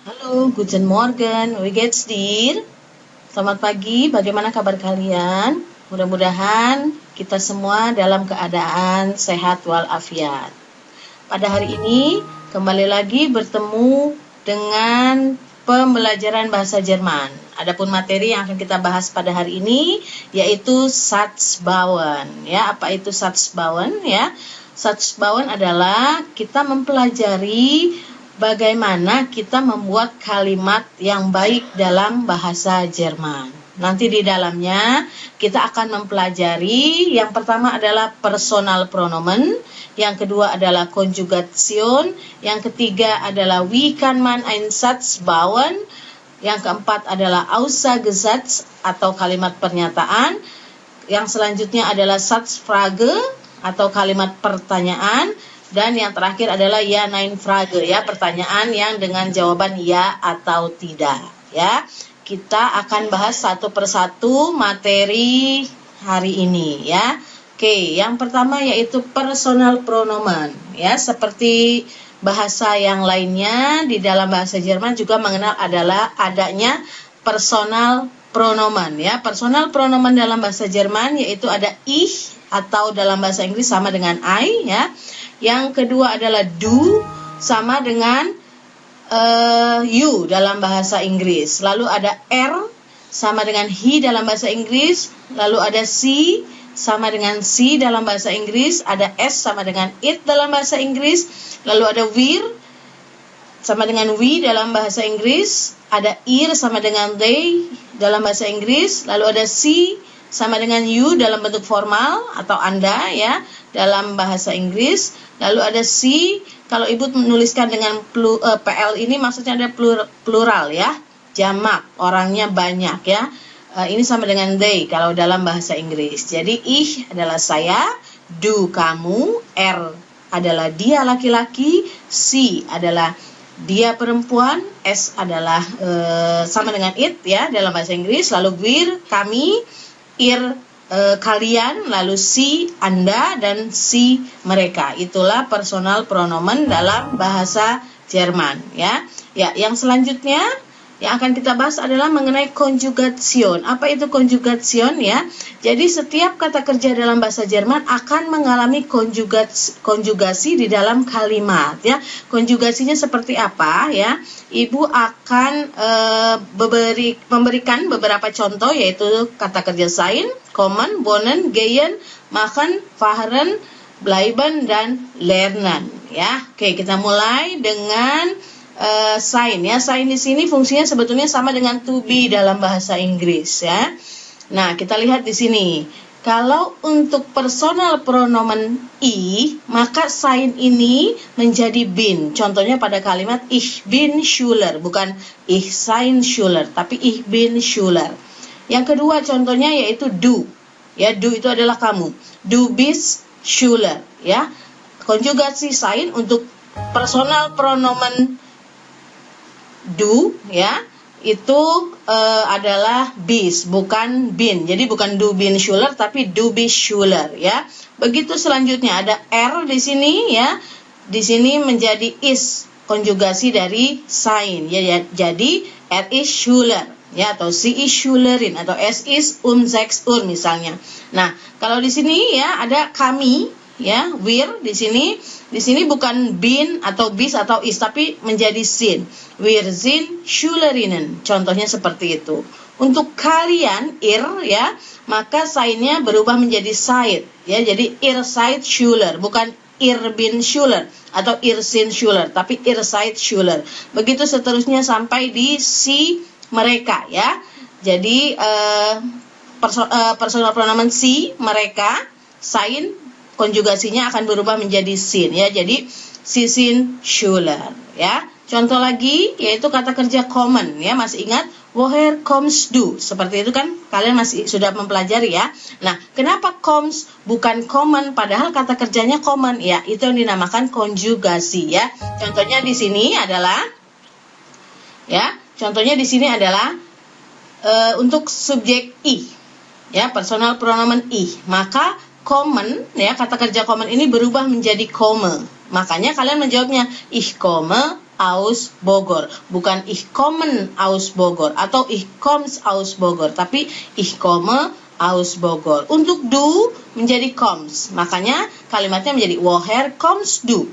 Halo, guten Morgen, wie geht's dir? Selamat pagi, bagaimana kabar kalian? Mudah-mudahan kita semua dalam keadaan sehat walafiat. Pada hari ini, kembali lagi bertemu dengan pembelajaran bahasa Jerman. Adapun materi yang akan kita bahas pada hari ini, yaitu Satzbauen. Ya, apa itu Satzbauen? Ya, Satzbauen adalah kita mempelajari bagaimana kita membuat kalimat yang baik dalam bahasa Jerman. Nanti di dalamnya kita akan mempelajari yang pertama adalah personal pronomen, yang kedua adalah Konjugation, yang ketiga adalah Wie kann man einen Satz bauen, yang keempat adalah Aussagesatz atau kalimat pernyataan, yang selanjutnya adalah Satzfrage atau kalimat pertanyaan, dan yang terakhir adalah ya nein frage, ya, pertanyaan yang dengan jawaban ya atau tidak, ya. Kita akan bahas satu persatu materi hari ini, ya. Oke, yang pertama yaitu personal pronomen, ya. Seperti bahasa yang lainnya, di dalam bahasa Jerman juga mengenal adanya personal pronomen, ya. Personal pronomen dalam bahasa Jerman yaitu ada ich atau dalam bahasa Inggris sama dengan I, ya. Yang kedua adalah do, sama dengan you dalam bahasa Inggris. Lalu ada sama dengan he dalam bahasa Inggris. Lalu ada she sama dengan she dalam bahasa Inggris. Ada s sama dengan it dalam bahasa Inggris. Lalu ada wir sama dengan we dalam bahasa Inggris. Ada ihr sama dengan they dalam bahasa Inggris. Lalu ada sie sama dengan you dalam bentuk formal atau Anda, ya, dalam bahasa Inggris. Lalu ada si, kalau Ibu menuliskan dengan PL ini maksudnya ada plural, ya, jamak, orangnya banyak, ya. Ini sama dengan they kalau dalam bahasa Inggris. Jadi ich adalah saya, du kamu, adalah dia laki-laki, si adalah dia perempuan, s adalah sama dengan it, ya, dalam bahasa Inggris. Lalu wir kami, kalian, lalu si Anda, dan si mereka. Itulah personal pronomen dalam bahasa Jerman, ya. Ya, yang selanjutnya yang akan kita bahas adalah mengenai Konjugation. Apa itu Konjugation, ya? Jadi setiap kata kerja dalam bahasa Jerman akan mengalami konjugasi di dalam kalimat, ya. Konjugasinya seperti apa, ya? Ibu akan memberikan beberapa contoh, yaitu kata kerja sein, kommen, wohnen, gehen, machen, fahren, bleiben, dan lernen, ya. Oke, kita mulai dengan sein, ya. Sein di sini fungsinya sebetulnya sama dengan to be dalam bahasa Inggris, ya. Nah, kita lihat di sini. Kalau untuk personal pronomen I, maka sein ini menjadi bin. Contohnya pada kalimat ich bin Schüler, bukan ich sein Schüler, tapi ich bin Schüler. Yang kedua contohnya yaitu du. Ya, du itu adalah kamu. Du bist Schüler, ya. Konjugasi sein untuk personal pronomen do, ya, itu adalah bis, bukan bin. Jadi bukan du bin Schüler, tapi du bist Schüler, ya. Begitu selanjutnya ada di sini, ya. Di sini menjadi is, konjugasi dari sein, ya. Jadi is Schüler, ya, atau sie ist Schülerin, atau es ist 6 Uhr misalnya. Nah, kalau di sini, ya, ada kami, ya, wir di sini. Di sini bukan bin atau bis atau is, tapi menjadi sind. Wir sind Schülerinnen. Contohnya seperti itu. Untuk kalian, ya, maka seinnya berubah menjadi seid, ya. Jadi ihr seid Schüler, bukan ihr bin Schüler atau ihr sind Schüler, tapi ihr seid Schüler. Begitu seterusnya sampai di si mereka, ya. Jadi personal pronomen si mereka, sein, konjugasinya akan berubah menjadi sin, ya. Jadi sie sind Schüler, ya. Contoh lagi yaitu kata kerja kommen, ya. Masih ingat woher kommst du? Seperti itu kan kalian masih sudah mempelajari, ya. Nah, kenapa kommst bukan kommen padahal kata kerjanya kommen? Ya, itu yang dinamakan konjugasi, ya. Contohnya di sini adalah, ya. Contohnya di sini adalah untuk subjek i, ya, personal pronomen i, maka kommen, ya, kata kerja kommen ini berubah menjadi komme. Makanya kalian menjawabnya ich komme aus Bogor. Bukan ich kommen aus Bogor atau ich kommst aus Bogor, tapi ich komme aus Bogor. Untuk du menjadi kommst, makanya kalimatnya menjadi woher kommst du.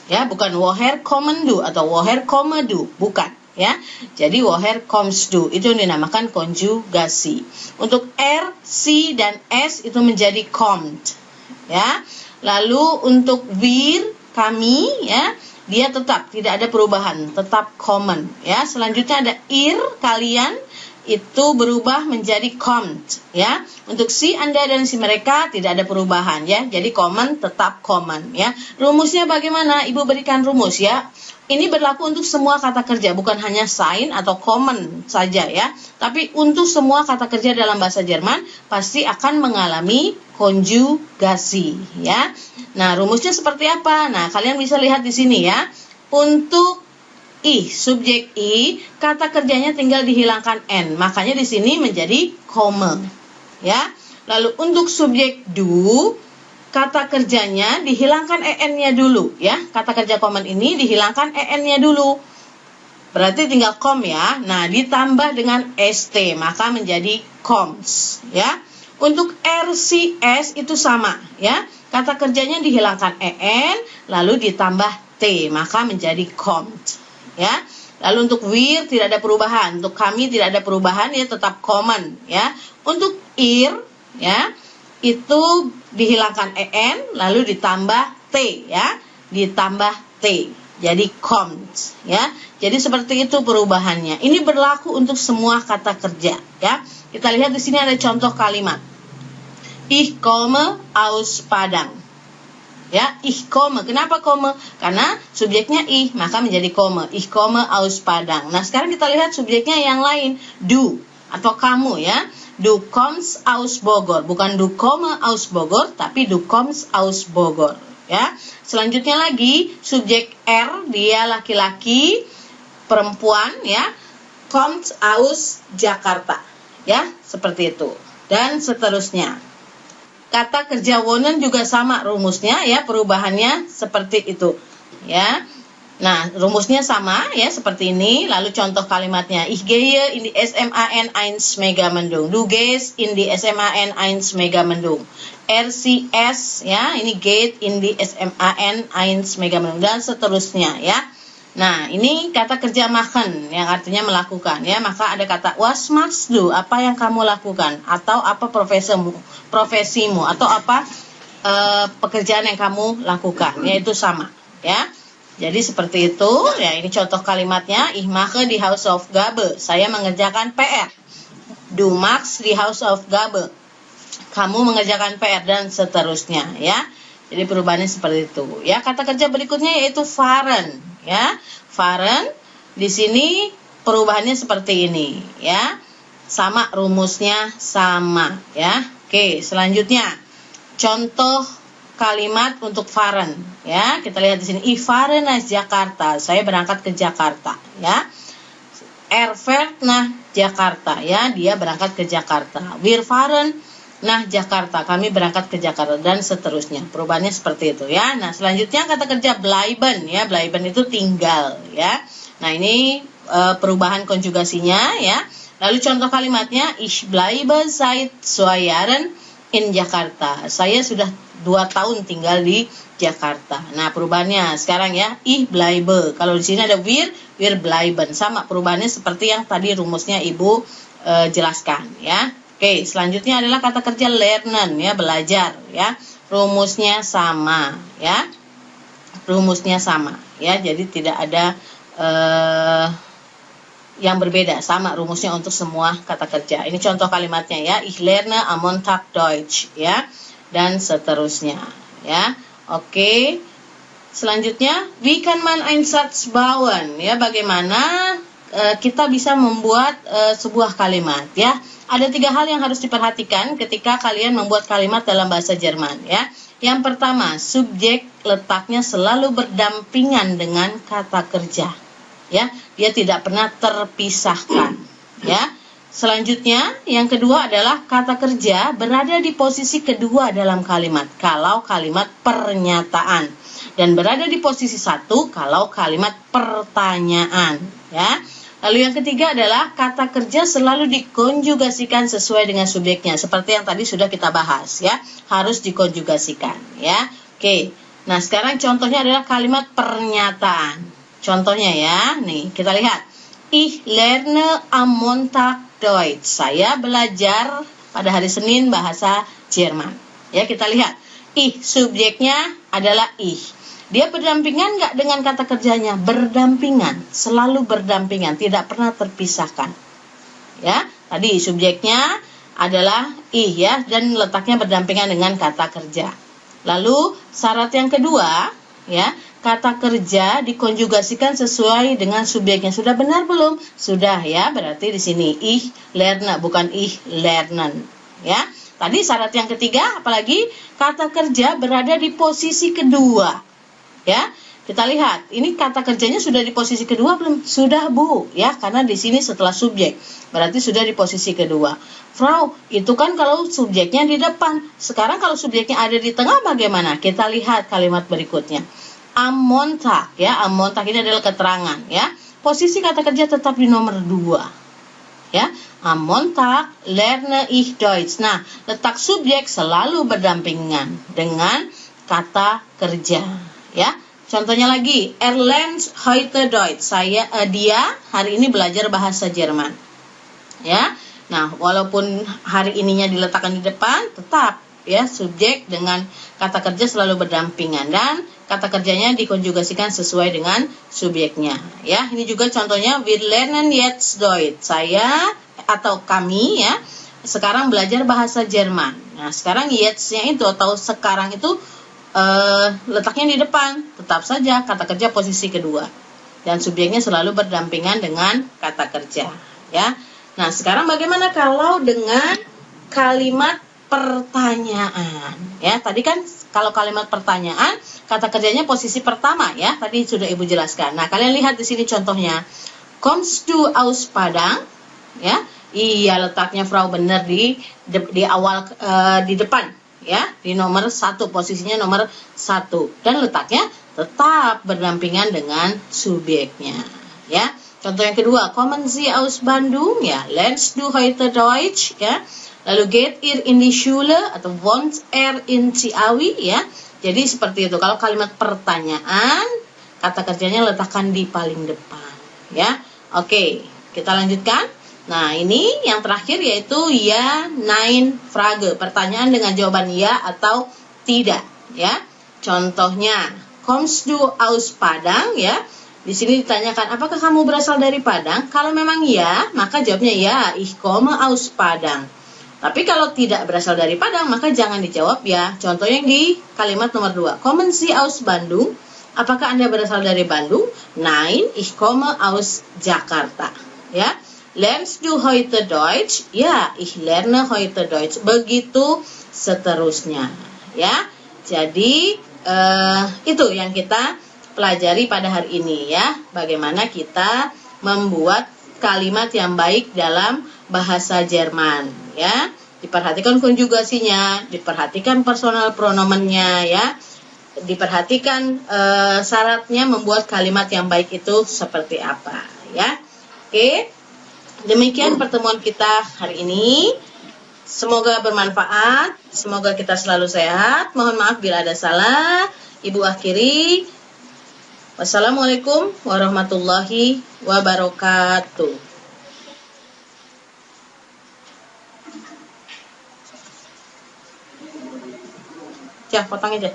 Ya, bukan woher kommen du atau woher komme du, bukan. Ya, jadi woher kommst du itu dinamakan konjugasi. Untuk R, C dan S itu menjadi kommt. Ya, lalu untuk wir, kami, ya, dia tetap tidak ada perubahan, tetap kommen. Ya, selanjutnya ada ihr, kalian, itu berubah menjadi kommt. Ya, untuk si, anda dan si, mereka tidak ada perubahan. Ya, jadi kommen tetap kommen. Ya, rumusnya bagaimana? Ibu berikan rumus ya. Ini berlaku untuk semua kata kerja, bukan hanya sein atau kommen saja ya. Tapi untuk semua kata kerja dalam bahasa Jerman pasti akan mengalami konjugasi ya. Nah, rumusnya seperti apa? Nah, kalian bisa lihat di sini ya. Untuk I, subjek I, kata kerjanya tinggal dihilangkan N. Makanya di sini menjadi komme ya. Lalu untuk subjek du, kata kerjanya dihilangkan en-nya dulu ya. Kata kerja kommen ini dihilangkan en-nya dulu. Berarti tinggal kom ya. Nah, ditambah dengan st maka menjadi koms ya. Untuk RCS itu sama ya. Kata kerjanya dihilangkan en lalu ditambah t maka menjadi komt ya. Lalu untuk wir tidak ada perubahan. Untuk kami tidak ada perubahan ya, tetap kommen ya. Untuk ir ya, itu dihilangkan en lalu ditambah t ya, ditambah t jadi kommt ya. Jadi seperti itu perubahannya. Ini berlaku untuk semua kata kerja ya. Kita lihat di sini ada contoh kalimat. Ich komme aus Padang. Ya, ich komme. Kenapa komme? Karena subjeknya ich, maka menjadi komme. Ich komme aus Padang. Nah, sekarang kita lihat subjeknya yang lain, du atau kamu ya. Du kommst aus Bogor, bukan du komme aus Bogor, tapi du kommst aus Bogor ya. Selanjutnya lagi subjek R, dia laki-laki, perempuan ya, kommt aus Jakarta ya, seperti itu. Dan seterusnya. Kata kerja wohnen juga sama rumusnya ya, perubahannya seperti itu ya. Nah, rumusnya sama ya, seperti ini. Lalu contoh kalimatnya. Ich gehe in die SMAN 1 Megamendung. Du gehst in die SMAN 1 Megamendung. RCS ya, ini geht in die SMAN 1 Megamendung dan seterusnya ya. Nah, ini kata kerja machen yang artinya melakukan ya. Maka ada kata was machst du, apa yang kamu lakukan, atau apa profesimu atau apa pekerjaan yang kamu lakukan, yaitu sama ya. Jadi seperti itu ya, ini contoh kalimatnya. Ich mache die Hausaufgabe, saya mengerjakan PR. Du machst die Hausaufgabe, kamu mengerjakan PR dan seterusnya ya. Jadi perubahannya seperti itu ya. Kata kerja berikutnya yaitu fahren ya. Fahren di sini perubahannya seperti ini ya. Sama rumusnya sama ya. Oke, selanjutnya contoh kalimat untuk fahren ya. Kita lihat di sini. Ich fahre nach Jakarta, saya berangkat ke Jakarta ya. Er fährt nach Jakarta ya, dia berangkat ke Jakarta. Wir fahren nach Jakarta, kami berangkat ke Jakarta dan seterusnya. Perubahannya seperti itu ya. Nah, selanjutnya kata kerja bleiben ya. Bleiben itu tinggal ya. Nah, ini perubahan konjugasinya ya. Lalu contoh kalimatnya, ich bleibe seit 2 Jahren in Jakarta. Saya sudah 2 tahun tinggal di Jakarta. Nah, perubahannya sekarang ya, ich bleibe. Kalau di sini ada wir bleiben. Sama perubahannya seperti yang tadi rumusnya Ibu jelaskan ya. Oke, selanjutnya adalah kata kerja lernen ya, belajar ya. Rumusnya sama ya. Rumusnya sama ya. Jadi tidak ada yang berbeda, sama rumusnya untuk semua kata kerja. Ini contoh kalimatnya ya. Ich lerne am Montag Deutsch ya, dan seterusnya ya. Oke. Selanjutnya, wie kann man einen Satz bauen ya, bagaimana kita bisa membuat sebuah kalimat ya. Ada 3 hal yang harus diperhatikan ketika kalian membuat kalimat dalam bahasa Jerman ya. Yang pertama, subjek letaknya selalu berdampingan dengan kata kerja ya. Dia tidak pernah terpisahkan ya. Selanjutnya, yang kedua adalah kata kerja berada di posisi kedua dalam kalimat kalau kalimat pernyataan. dan berada di posisi 1 kalau kalimat pertanyaan, ya. Lalu yang ketiga adalah kata kerja selalu dikonjugasikan sesuai dengan subjeknya, seperti yang tadi sudah kita bahas, ya. Harus dikonjugasikan, ya. Oke. Nah, sekarang contohnya adalah kalimat pernyataan. Contohnya ya, nih kita lihat. Ich lerne am Montag Deutsch. Saya belajar pada hari Senin bahasa Jerman. Ya, kita lihat. Ich, subjeknya adalah ich. Dia berdampingan nggak dengan kata kerjanya? Berdampingan, selalu berdampingan, tidak pernah terpisahkan. Ya, tadi subjeknya adalah ich ya, dan letaknya berdampingan dengan kata kerja. Lalu syarat yang kedua, ya, kata kerja dikonjugasikan sesuai dengan subjeknya. Sudah benar belum? Sudah ya, berarti di sini ich lerne, bukan ich lernen, ya. Tadi syarat yang ketiga, apalagi kata kerja berada di posisi kedua, ya. Kita lihat, ini kata kerjanya sudah di posisi kedua belum? Sudah, Bu, ya, karena di sini setelah subjek, berarti sudah di posisi kedua. Frau, itu kan kalau subjeknya di depan. Sekarang kalau subjeknya ada di tengah bagaimana? Kita lihat kalimat berikutnya. Am Montag, ya, am Montag ini adalah keterangan, ya. Posisi kata kerja tetap di nomor 2. Ya, am Montag lerne ich Deutsch. Nah, letak subjek selalu berdampingan dengan kata kerja, ya. Contohnya lagi, lernt heute Deutsch. Dia hari ini belajar bahasa Jerman. Ya. Nah, walaupun hari ininya diletakkan di depan, tetap ya subjek dengan kata kerja selalu berdampingan dan kata kerjanya dikonjugasikan sesuai dengan subjeknya. Ya, ini juga contohnya wir lernen jetzt Deutsch. Saya atau kami ya sekarang belajar bahasa Jerman. Nah, sekarang jetzt-nya itu atau sekarang itu letaknya di depan, tetap saja kata kerja posisi kedua dan subjeknya selalu berdampingan dengan kata kerja, ya. Nah, sekarang bagaimana kalau dengan kalimat pertanyaan, ya. Tadi kan kalau kalimat pertanyaan kata kerjanya posisi pertama, ya. Tadi sudah Ibu jelaskan. Nah, kalian lihat di sini contohnya. Kommst du aus Padang? Ya. Iya, letaknya Frau benar di awal di depan. Ya, di nomor 1, posisinya nomor 1 dan letaknya tetap berdampingan dengan subjeknya, ya. Contoh yang kedua, kommen Sie aus Bandung, ya, lernst du heute Deutsch, ya. Lalu geht ihr in die Schule atau wohnt in Ciawi, ya. Jadi seperti itu. Kalau kalimat pertanyaan, kata kerjanya letakkan di paling depan, ya. Oke, kita lanjutkan. Nah, ini yang terakhir yaitu ya, nein, Frage, pertanyaan dengan jawaban ya atau tidak, ya. Contohnya, kommst du aus Padang, ya. Di sini ditanyakan, apakah kamu berasal dari Padang? Kalau memang ya, maka jawabnya ya, ich komme aus Padang. Tapi kalau tidak berasal dari Padang, maka jangan dijawab ya. Contoh yang di kalimat nomor 2, kommen Sie aus Bandung? Apakah Anda berasal dari Bandung? Nein, ich komme aus Jakarta, ya. Lernst du heute Deutsch? Ya, ich lerne heute Deutsch. Begitu seterusnya, ya. Jadi itu yang kita pelajari pada hari ini, ya. Bagaimana kita membuat kalimat yang baik dalam bahasa Jerman, ya. Diperhatikan konjugasinya, diperhatikan personal pronomennya, ya. Diperhatikan syaratnya membuat kalimat yang baik itu seperti apa, ya. Oke. Demikian pertemuan kita hari ini. Semoga bermanfaat. Semoga kita selalu sehat. Mohon maaf bila ada salah. Ibu akhiri. Wassalamualaikum warahmatullahi wabarakatuh. Ya, potong aja.